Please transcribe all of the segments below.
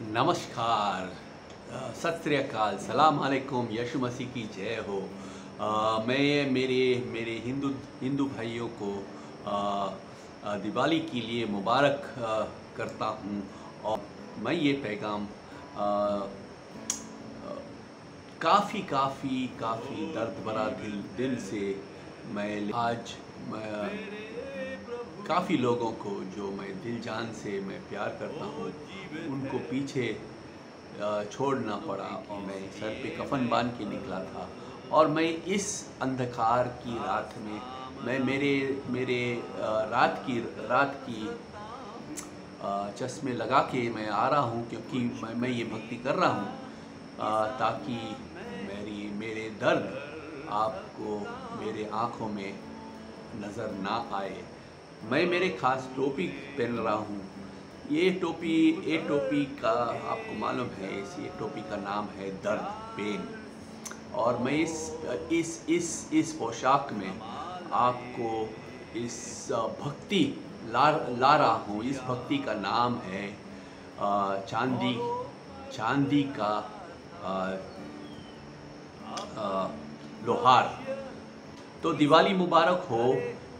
नमस्कार, सत श्री अकाल, सलाम अलैकुम, यीशु मसीह की जय हो। मैं मेरे मेरे हिंदू हिंदू भाइयों को दिवाली के लिए मुबारक करता हूँ। और मैं ये पैगाम काफ़ी काफ़ी काफ़ी दर्द भरा दिल से मैं आज काफ़ी लोगों को जो मैं दिल जान से मैं प्यार करता हूँ उनको पीछे छोड़ना पड़ा और मैं सर पे कफन बांध के निकला था। और मैं इस अंधकार की रात में मैं मेरे रात की चश्मे लगा के मैं आ रहा हूँ, क्योंकि मैं ये भक्ति कर रहा हूँ ताकि मेरे दर्द आपको मेरे आँखों में नज़र ना आए। मैं मेरे ख़ास टोपी पहन रहा हूँ। ये टोपी का आपको मालूम है, ये टोपी का नाम है दर्द, पेन। और मैं इस पोशाक में आपको इस भक्ति ला रहा हूँ। इस भक्ति का नाम है चांदी का लोहार। तो दिवाली मुबारक हो।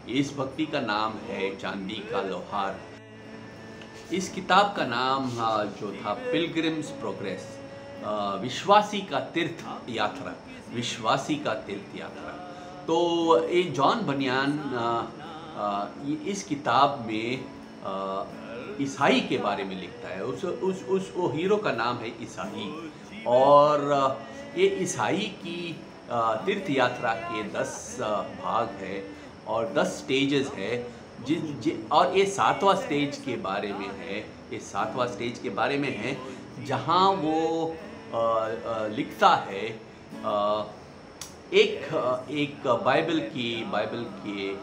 इस भक्ति का नाम है चांदी का लोहार। इस किताब का नाम जो था पिलग्रिम्स प्रोग्रेस, विश्वासी का तीर्थ यात्रा, विश्वासी का तीर्थ यात्रा। तो ये जॉन बनियान इस किताब में ईसाई के बारे में लिखता है। वो हीरो का नाम है ईसाई। और ये ईसाई की तीर्थ यात्रा के 10 भाग है और 10 स्टेजेस है। और ये 7वां स्टेज के बारे में है। ये 7वां स्टेज के बारे में है जहाँ वो लिखता है एक बाइबल के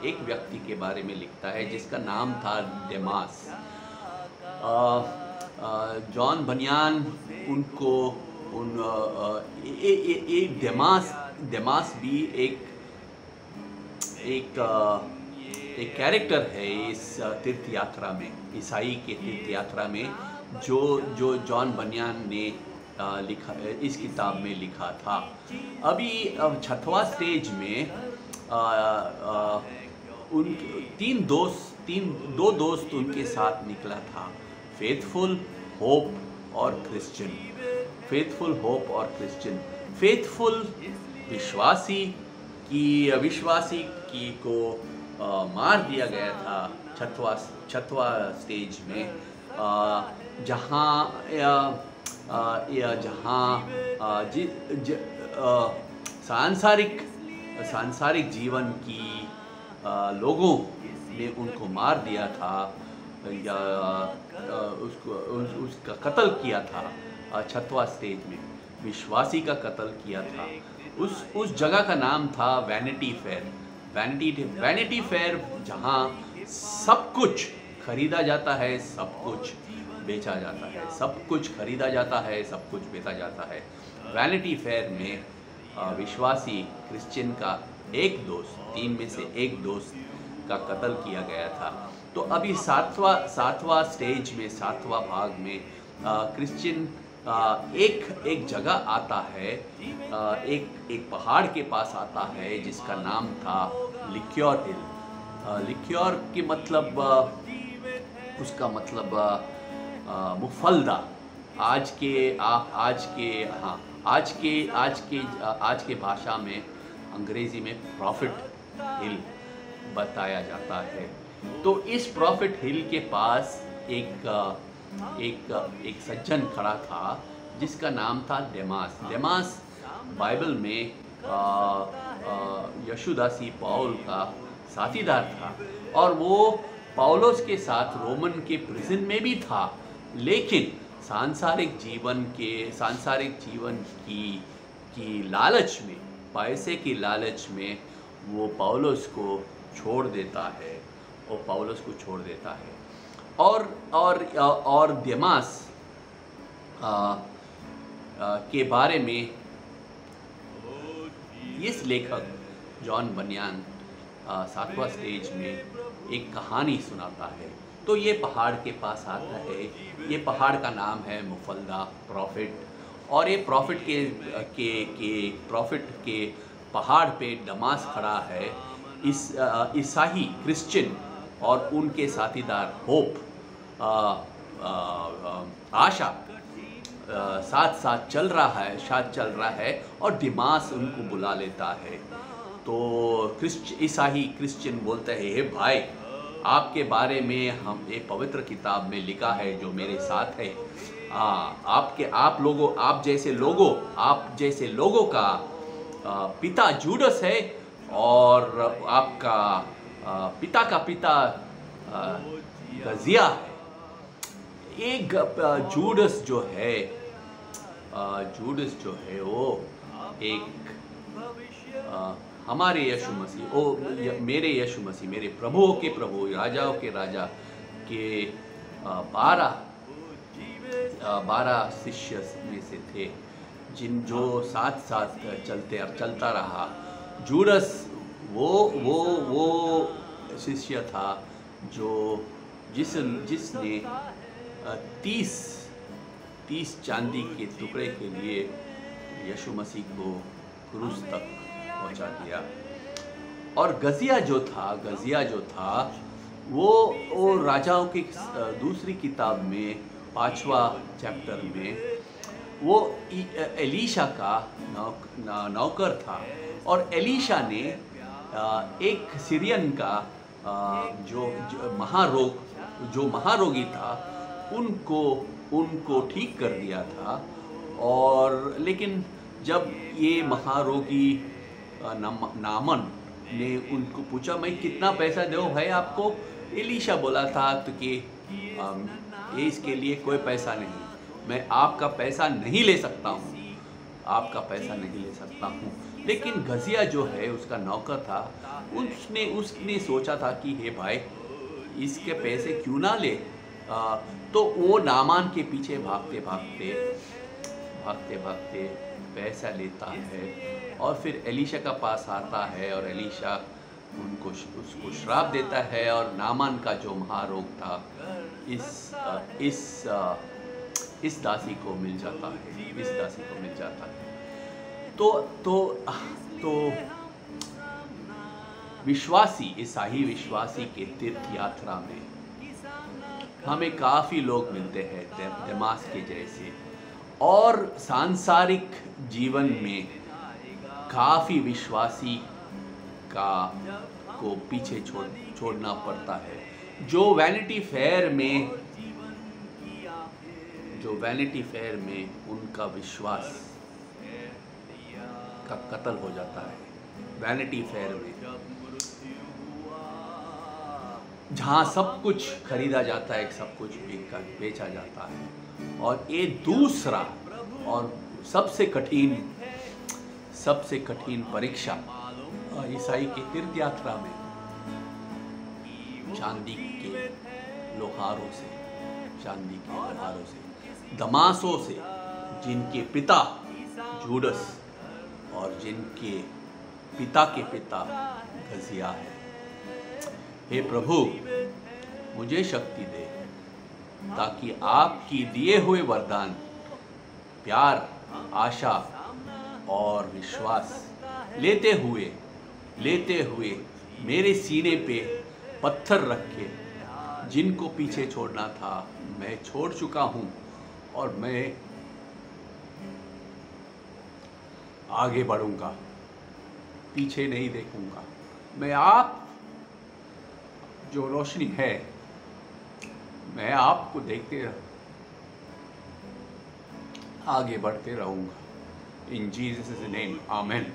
एक व्यक्ति के बारे में लिखता है जिसका नाम था डेमास। जॉन बनियान उनको डेमास भी एक कैरेक्टर है इस तीर्थ यात्रा में, ईसाई के तीर्थ यात्रा में, जो जॉन बनियान ने इस किताब में लिखा था। अभी 6वां स्टेज में दो दोस्त उनके साथ निकला था, फेथफुल, होप और क्रिश्चियन। फेथफुल, होप और क्रिश्चियन। फेथफुल विश्वासी को मार दिया गया था 6वां स्टेज में, सांसारिक जीवन की लोगों ने उनको मार दिया था या उसका कत्ल किया था। 6वां स्टेज में विश्वासी का कत्ल किया था। उस जगह का नाम था वैनिटी फेयर। वैनिटी फेयर जहाँ सब कुछ खरीदा जाता है, सब कुछ बेचा जाता है, सब कुछ खरीदा जाता है, सब कुछ बेचा जाता है। वैनिटी फेयर में विश्वासी क्रिश्चियन का एक दोस्त, 3 में से एक दोस्त का कत्ल किया गया था। तो अभी 7वां स्टेज में, 7वां भाग में क्रिश्चियन एक जगह आता है, एक पहाड़ के पास आता है जिसका नाम था लिक्योर हिल। लिक्योर की मतलब उसका मतलब मुफल्दा। आज के भाषा में, अंग्रेजी में प्रॉफिट हिल बताया जाता है। तो इस प्रॉफिट हिल के पास एक सज्जन खड़ा था जिसका नाम था डेमास बाइबल में यशुदासी पाउल का साथीदार था। और वो पौलुस के साथ रोमन के प्रिजन में भी था, लेकिन सांसारिक जीवन की लालच में, पैसे की लालच में वो पौलुस को छोड़ देता है। और डेमास के बारे में इस लेखक जॉन बनियान 7वां स्टेज में एक कहानी सुनाता है। तो ये पहाड़ के पास आता है। ये पहाड़ का नाम है मुफल्दा प्रॉफिट, और ये प्रॉफिट के पहाड़ पे दमास खड़ा है। ईसाई क्रिश्चियन और उनके साथीदार होप आशा साथ साथ चल रहा है और दिमास उनको बुला लेता है। तो ईसाई क्रिश्चियन बोलते हैं, हे भाई, आपके बारे में हम एक पवित्र किताब में लिखा है जो मेरे साथ है। आप जैसे लोगों का पिता जूडस है, और आपका पिता का पिता गजिया है। एक जूडस जो है वो एक हमारे यीशु मसीह, मेरे यीशु मसीह, मेरे प्रभुओं के प्रभु, राजाओं के राजा के 12 शिष्य में से थे, जो साथ साथ चलता रहा। जूडस वो शिष्य था जिसने 30 चांदी के टुकड़े के लिए यीशु मसीह को क्रूस तक पहुंचा दिया। और गजिया जो था वो राजाओं की दूसरी किताब में 5वां चैप्टर में वो एलीशा का नौकर था। और एलीशा ने एक सीरियन का जो महारोगी था उनको ठीक कर दिया था। और लेकिन जब ये महारोगी नामन ने उनको पूछा, मैं कितना पैसा दूँ भाई आपको, एलीशा बोला था तो कि इसके लिए कोई पैसा नहीं, मैं आपका पैसा नहीं ले सकता हूँ। लेकिन गजिया जो है उसका नौकर था, उसने सोचा था कि हे भाई, इसके पैसे क्यों ना ले। तो वो नामान के पीछे भागते पैसा लेता है, और फिर एलीशा का पास आता है, और एलीशा उसको श्राप देता है, और नामान का जो महारोग था इस दासी को मिल जाता है। तो ईसाई विश्वासी के तीर्थ यात्रा में हमें काफ़ी लोग मिलते हैं दमास के जैसे, और सांसारिक जीवन में काफ़ी विश्वासी को पीछे छोड़ना पड़ता है, जो वैनिटी फेयर में उनका विश्वास का कत्ल हो जाता है। वैनिटी फेयर में जहाँ सब कुछ खरीदा जाता है, सब कुछ बेचा जाता है। और ये दूसरा और सबसे कठिन परीक्षा ईसाई की तीर्थ यात्रा में चांदी के लोहारों से, दमासों से, जिनके पिता जूडस और जिनके पिता के पिता गजिया है। हे प्रभु, मुझे शक्ति दे ताकि आपकी दिए हुए वरदान, प्यार, आशा और विश्वास लेते हुए मेरे सीने पे पत्थर रख के, जिनको पीछे छोड़ना था मैं छोड़ चुका हूँ, और मैं आगे बढ़ूंगा, पीछे नहीं देखूंगा। मैं आप जो रोशनी है, मैं आपको देखते आगे बढ़ते रहूंगा। इन जीसस नेम, आमेन।